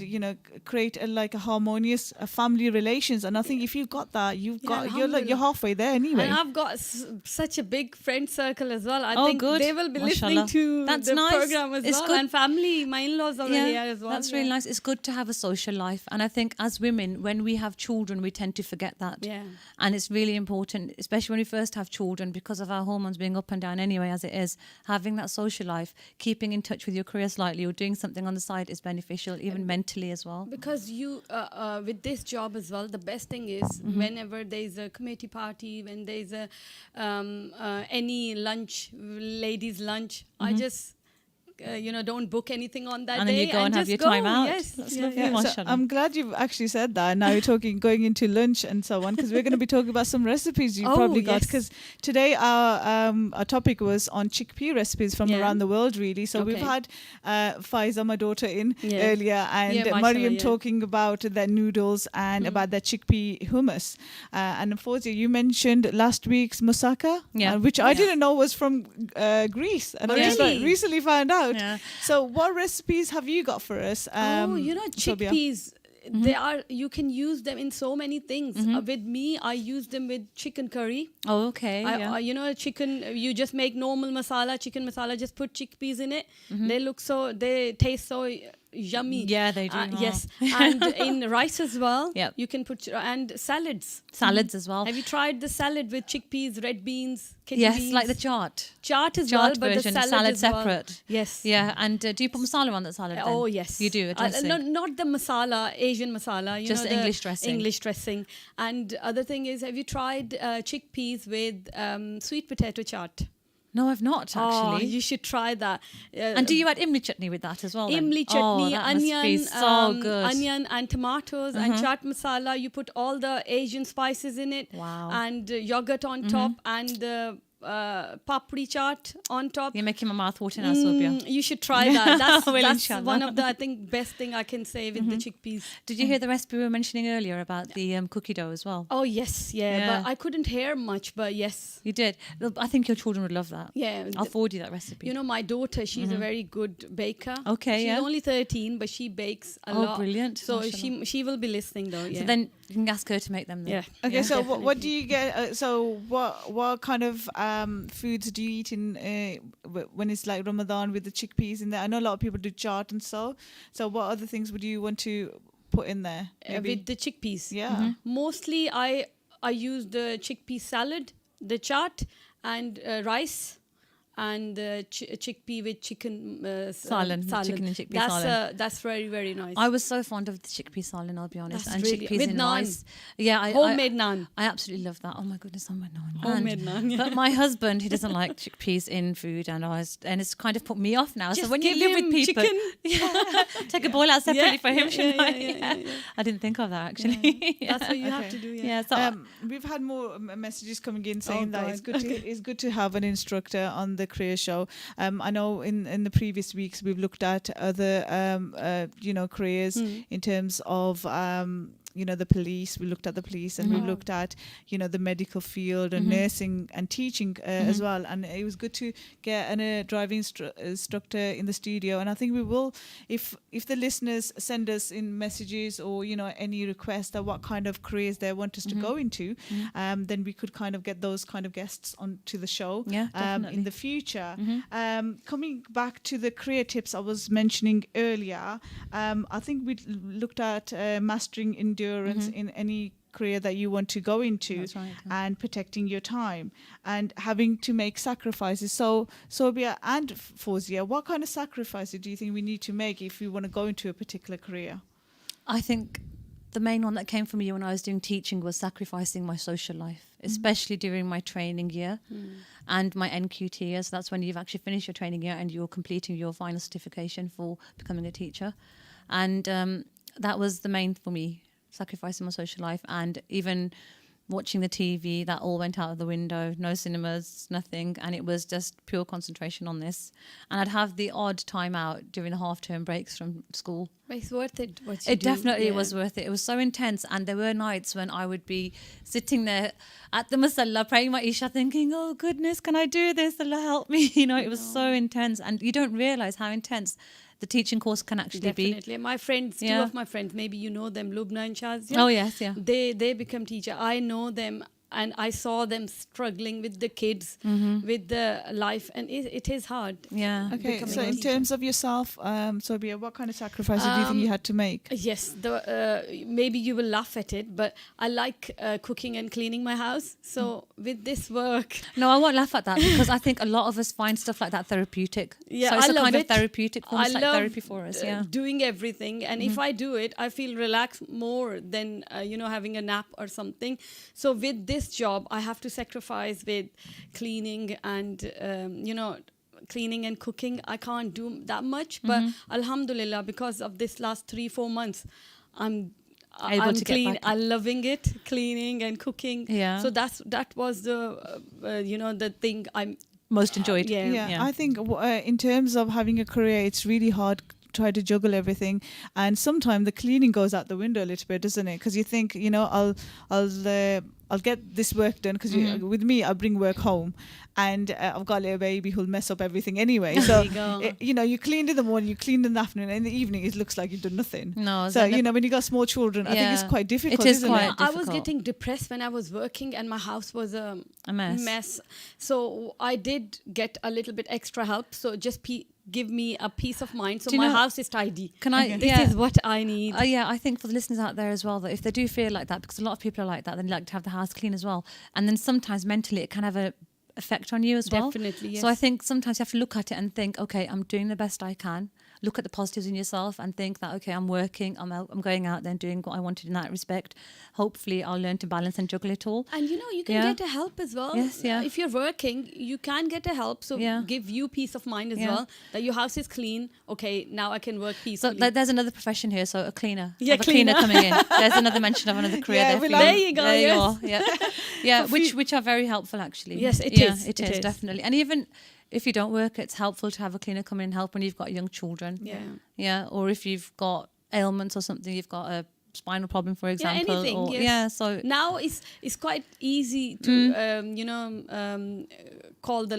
create a harmonious family relations. And I think if you've got that, you're alhamdulillah. halfway there anyway. And I've got such a big friend circle as well. I Oh, think good. they will be Mashallah. listening to That's the nice. program as It's well. good. And family, my in-laws over here as well. That's really nice. It's good to have a social life, and I think as women, when we have children, we tend to forget that. Yeah. And it's really important, especially when we first have children, because of our hormones being up and down anyway, as it is. Having that social life, keeping in touch with your career slightly, or doing something on the side is beneficial, even mentally as well. Because you, with this job as well, the best thing is whenever there's a committee party, when there's a any lunch, ladies' lunch, I just don't book anything on that And day. then you go and have just your go. time out. Yes, That's yeah, lovely, yeah. So mashallah. I'm glad you've actually said that. Now you're going into lunch and so on, because we're going to be talking about some recipes you Oh, probably got. yes. Because today our topic was on chickpea recipes from Yeah. around the world, really. So we've Okay. had Faiza, my daughter, in Yeah. earlier, and Yeah, mashallah, Mariam yeah. talking about their noodles and about their chickpea hummus. And Fawzia, you mentioned last week's moussaka, Yeah. which I didn't know was from Greece, and I just Really? recently found out. Yeah. So, what recipes have you got for us? Sobia? Chickpeas. They are. You can use them in so many things. With me, I use them with chicken curry. Oh, okay. Yeah. Chicken. You just make normal masala, chicken masala. Just put chickpeas in it. They taste so yummy. Yeah, they do. Yes, and in rice as well. Yep. You can put and salads. Salads as well. Have you tried the salad with chickpeas, red beans, kidney Yes, beans? like the chaat. Chaat as well, Chaat but version, the salad, salad as well. separate. Yes. Yeah, and do you put masala on that salad then? Oh yes, You do, a dressing. not the masala, Asian masala. Just the English dressing. English dressing. And other thing is, have you tried chickpeas with sweet potato chaat? No, I've not Oh, actually. you should try that. And do you add imli chutney with that as well? Then? Imli Oh, chutney, that must be onion, so good. onion and tomatoes and chaat masala. You put all the Asian spices in it. Wow. And yogurt on top and the papri chaat on top. You're making my mouth water now, Sobia. You should try that. That's, Well, that's inshallah. one of the, I think, best thing I can say with the chickpeas. Did you hear the recipe we were mentioning earlier about the cookie dough as well? Oh, yes, yeah. Yeah. But I couldn't hear much, but yes. You did. I think your children would love that. Yeah. I'll forward you that recipe. You know, my daughter, she's a very good baker. Okay, She's yeah. only 13, but she bakes a Oh, lot. brilliant. So Mashallah. she will be listening though, yeah. So then you can ask her to make them then. yeah. Okay, so what definitely. do you get? So what kind of foods do you eat in when it's like Ramadan with the chickpeas in there? I know a lot of people do chaat and so. So what other things would you want to put in there? Maybe? With the chickpeas. Yeah. Mostly I use the chickpea salad, the chaat, and rice. And chickpea with chicken Salan, salad. chicken and chickpea salan. That's very, very nice. I was so fond of the chickpea salan, I'll be honest. That's and really- chickpeas with in naan. rice. Yeah, Homemade naan. I absolutely love that. Oh my goodness, I'm a naan. Homemade naan, yeah. But my husband, he doesn't like chickpeas in food, and it's kind of put me off now. Just so when you give live with him people, chicken. yeah, take a boil out separately for him, shouldn't I? Yeah. I didn't think of that actually. That's what you have Okay. to do. Yeah, so We've had more messages coming in saying that God. it's good to have an instructor on the career show. I know in the previous weeks we've looked at other careers in terms of the police. We looked at the police and we looked at the medical field and nursing and teaching as well. And it was good to get a driving instructor in the studio. And I think we will, if the listeners send us in messages or any requests that what kind of careers they want us to go into, then we could kind of get those kind of guests onto the show Yeah, definitely. in the future. Coming back to the career tips I was mentioning earlier, I think we looked at mastering endurance in any career that you want to go into. That's right, and protecting your time and having to make sacrifices. So Sobia and Fawzia, what kind of sacrifices do you think we need to make if we want to go into a particular career? I think the main one that came from me when I was doing teaching was sacrificing my social life, especially during my training year and my NQT year. So that's when you've actually finished your training year and you're completing your final certification for becoming a teacher. And that was the main for me, sacrificing my social life. And even watching the TV, that all went out of the window, no cinemas, nothing. And it was just pure concentration on this. And I'd have the odd time out during the half-term breaks from school. But it's worth it. What you It do. definitely Yeah. was worth it. It was so intense. And there were nights when I would be sitting there at the masalla praying my Isha thinking, oh goodness, can I do this? Allah help me. It was so intense. And you don't realize how intense the teaching course can actually be. Definitely. My friends, two Yeah. of my friends, maybe you know them, Lubna and Shazia. Oh, yes, yeah. They become teacher. I know them and I saw them struggling with the kids, with the life, and it is hard. Yeah. Okay, Becoming so a in teacher. terms of yourself, Sobia, what kind of sacrifices do you think you had to make? Yes, maybe you will laugh at it, but I like cooking and cleaning my house. So with this work, No, I won't laugh at that because I think a lot of us find stuff like that therapeutic. Yeah, so it's I a love kind it. of therapeutic form. I It's like love therapy for us, yeah. doing everything, and if I do it, I feel relaxed more than having a nap or something. So with this job, I have to sacrifice with cleaning and cleaning and cooking. I can't do that much, but alhamdulillah, because of this last 3-4 months, I'm Able I'm to get clean. back. I'm loving it, cleaning and cooking. Yeah. So that was the the thing I'm Most enjoyed. yeah. Yeah, I think in terms of having a career, it's really hard try to juggle everything, and sometimes the cleaning goes out the window a little bit, doesn't it? Because you think, I'll get this work done, because with me, I bring work home, and I've got a little baby who'll mess up everything anyway. So you go. you cleaned in the morning, you cleaned in the afternoon, and in the evening it looks like you've done nothing. No, So when you got small children, I think it's Yeah. quite difficult. It is isn't quite it? I was difficult. getting depressed when I was working, and my house was a A mess. So I did get a little bit extra help. So just give me a peace of mind. So Do you my know- house is tidy. Can I? This is what I need. Yeah, I think for the listeners out there as well, that if they do feel like that, because a lot of people are like that, they like to have the house clean as well. And then sometimes mentally it can have a effect on you as well. Definitely, yes. So I think sometimes you have to look at it and think, okay, I'm doing the best I can. Look at the positives in yourself and think that, okay, I'm working, I'm going out there and doing what I wanted in that respect. Hopefully I'll learn to balance and juggle it all. And you can Yeah. get a help as well. Yes, yeah. If you're working, you can get a help. So Yeah. give you peace of mind as Yeah. well, that your house is clean. Okay, now I can work So peacefully. there's another profession here, so a cleaner. Yeah, Have a cleaner cleaner. coming in. There's another mention of another career Yeah, there we for love- you. There you go, There yes. you are. Yeah, yeah, For which are very helpful actually. Yes, it Yeah, is. It It is is. definitely. And even if you don't work, it's helpful to have a cleaner come in and help when you've got young children. yeah. Yeah, or if you've got ailments or something, you've got a spinal problem, for example. anything, Or, yes. Yeah, so Now it's quite easy to call the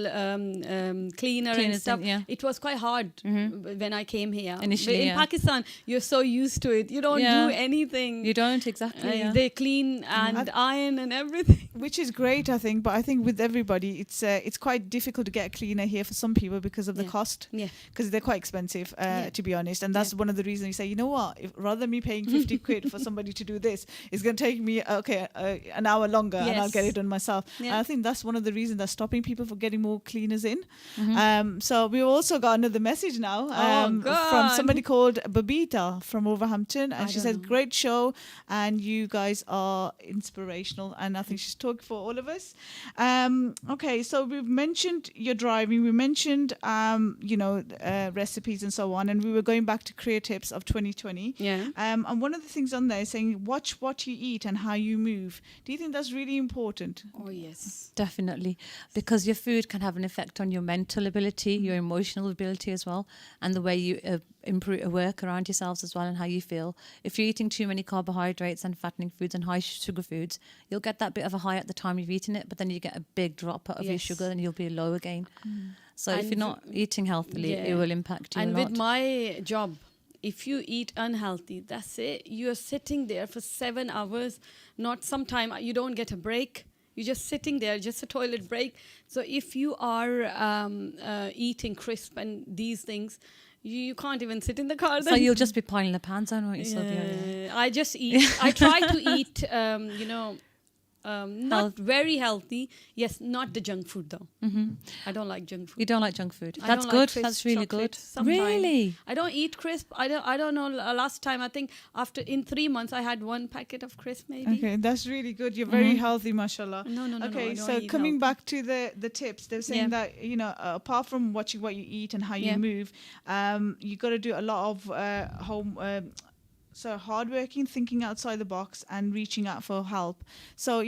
cleaner and Cleaners stuff. in, yeah. It was quite hard when I came here. Initially, in yeah. Pakistan, you're so used to it. You don't Yeah. do anything. you don't exactly. Yeah. They clean and iron and everything. Which is great, I think. But I think with everybody, it's quite difficult to get a cleaner here for some people because of the Yeah. cost. Yeah. Because they're quite expensive, Yeah. to be honest. And that's one of the reasons you say, you know what, rather than me paying 50 quid for somebody to do this, it's going to take me, an hour longer and I'll get Yes. it done myself. Yeah. And I think that's one of the reasons that's stopping people from getting more cleaners in. Mm-hmm. So we've also got another message now from God. somebody called Babita from Wolverhampton. And I she don't said, know. great show and you guys are inspirational. And I think she's talking for all of us. Okay, so we've mentioned your driving. We mentioned, recipes and so on. And we were going back to career tips of 2020. Yeah. And one of the things on there is saying, watch what you eat and how you move. Do you think that's really important? Oh yes. Definitely, because your food can have an effect on your mental ability, your emotional ability as well, and the way you improve work around yourselves as well, and how you feel. If you're eating too many carbohydrates and fattening foods and high sugar foods, you'll get that bit of a high at the time you've eaten it, but then you get a big drop of your Yes. sugar and you'll be low again. So if And you're not eating healthily, it will impact you And a lot. with my job, if you eat unhealthy, that's it. You're sitting there for 7 hours. Not sometime you don't get a break. You're just sitting there, just a toilet break. So if you are eating crisp and these things, you can't even sit in the car. So then. you'll just be piling the pans on, won't you, Sylvia? Yeah, I just eat. I try to eat, not Health. very healthy. Yes, not the junk food though. I don't like junk food. You don't like junk food. I That's don't good. like crisp That's really chocolate good. sometimes. Really? I don't eat crisp. I don't know. Last time I think in 3 months I had 1 packet of crisp maybe. Okay, that's really good. You're very healthy, mashallah. No. Okay, I don't so eat coming healthy. back to the tips, they're saying Yeah. that apart from watching what you eat and how you Yeah. move, you got to do a lot of home. So hardworking, thinking outside the box, and reaching out for help. So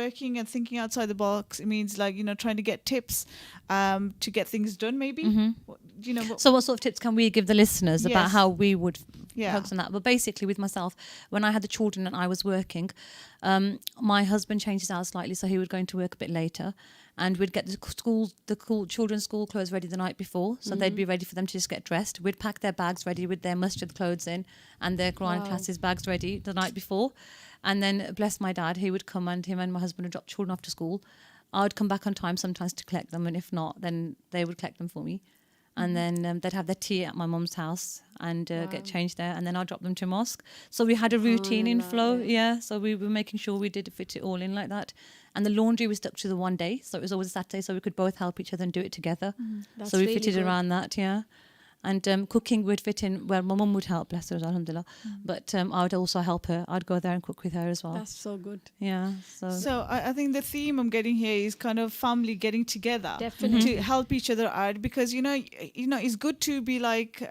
working and thinking outside the box. It means trying to get tips to get things done. Maybe So what sort of tips can we give the listeners about Yes. how we would Yeah. focus on that? But basically with myself, when I had the children and I was working, my husband changed his hours slightly, so he would go into work a bit later, and we'd get the children's school clothes ready the night before, so they'd be ready for them to just get dressed. We'd pack their bags ready with their masjid clothes in and their Quran Wow. classes bags ready the night before. And then bless my dad, he would come, and him and my husband would drop children off to school. I would come back on time sometimes to collect them, and if not, then they would collect them for me. And then they'd have their tea at my mum's house and get changed there, and then I'd drop them to mosque. So we had a routine in flow, yeah. So we were making sure we did fit it all in like that. And the laundry we stuck to the one day, so it was always a Saturday, so we could both help each other and do it together. That's So we really fitted good. around that, yeah. And cooking would fit in. Well, my mum would help, bless her, alhamdulillah. But I would also help her. I'd go there and cook with her as well. That's so good. Yeah. So I think the theme I'm getting here is kind of family getting together Definitely. to help each other out, because it's good to be like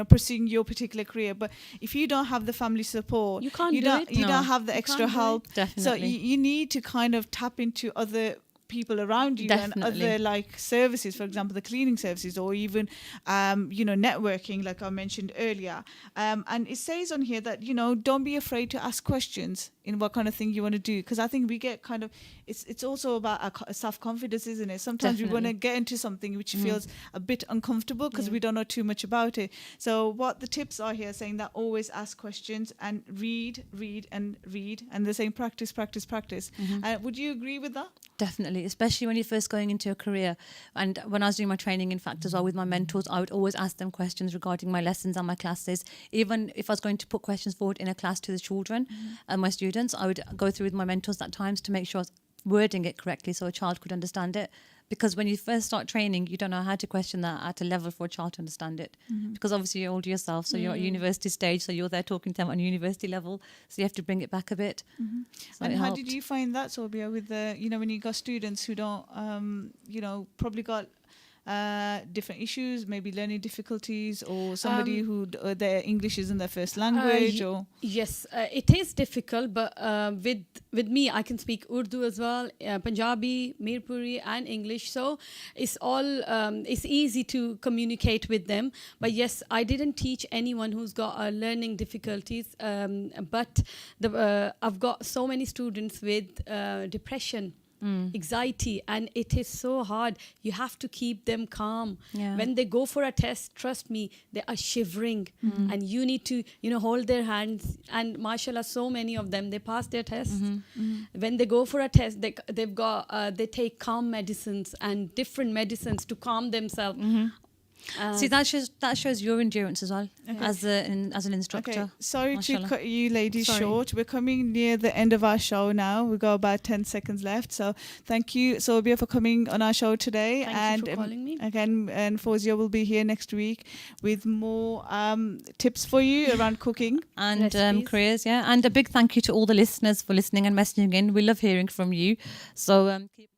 pursuing your particular career, but if you don't have the family support, You can't do don't it. you No. don't have the You extra can't do it. help. So Definitely. you need to kind of tap into other people around you and Definitely. other like services, for example the cleaning services, or even networking, like I mentioned earlier. And it says on here that don't be afraid to ask questions in what kind of thing you want to do, because I think we get kind of it's also about our self-confidence, isn't it? Sometimes we want to Definitely. get into something which feels a bit uncomfortable because we don't know too much about it. So what the tips are here, saying that always ask questions and read, and they're saying practice. Would you agree with that? Definitely, especially when you're first going into a career. And when I was doing my training, in fact, as well with my mentors, I would always ask them questions regarding my lessons and my classes. Even if I was going to put questions forward in a class to the children and my students, I would go through with my mentors at times to make sure I was wording it correctly so a child could understand it. Because when you first start training, you don't know how to question that at a level for a child to understand it. Because obviously you're older yourself, so you're at university stage, so you're there talking to them on university level. So you have to bring it back a bit. So And it how helped. did you find that, Sobia, with the when you got students who don't probably got different issues, maybe learning difficulties, or somebody who their English isn't their first language, or Yes, it is difficult, but with me, I can speak Urdu as well, Punjabi, Mirpuri, and English. So it's all it's easy to communicate with them. But yes, I didn't teach anyone who's got learning difficulties. But I've got so many students with depression. Anxiety, and it is so hard. You have to keep them calm. Yeah. When they go for a test, trust me, they are shivering, and you need to hold their hands. And mashallah, so many of them, they pass their tests. When they go for a test, they take calm medicines and different medicines to calm themselves. See, that shows your endurance as well as an instructor. Okay, sorry Mashallah. to cut you ladies Sorry. short. We're coming near the end of our show now. We've got about 10 seconds left. So thank you, Sobia, for coming on our show today. Thank you for calling me. Again, and Fawzia will be here next week with more tips for you around cooking. And Recipes. careers, yeah. And a big thank you to all the listeners for listening and messaging in. We love hearing from you. So keep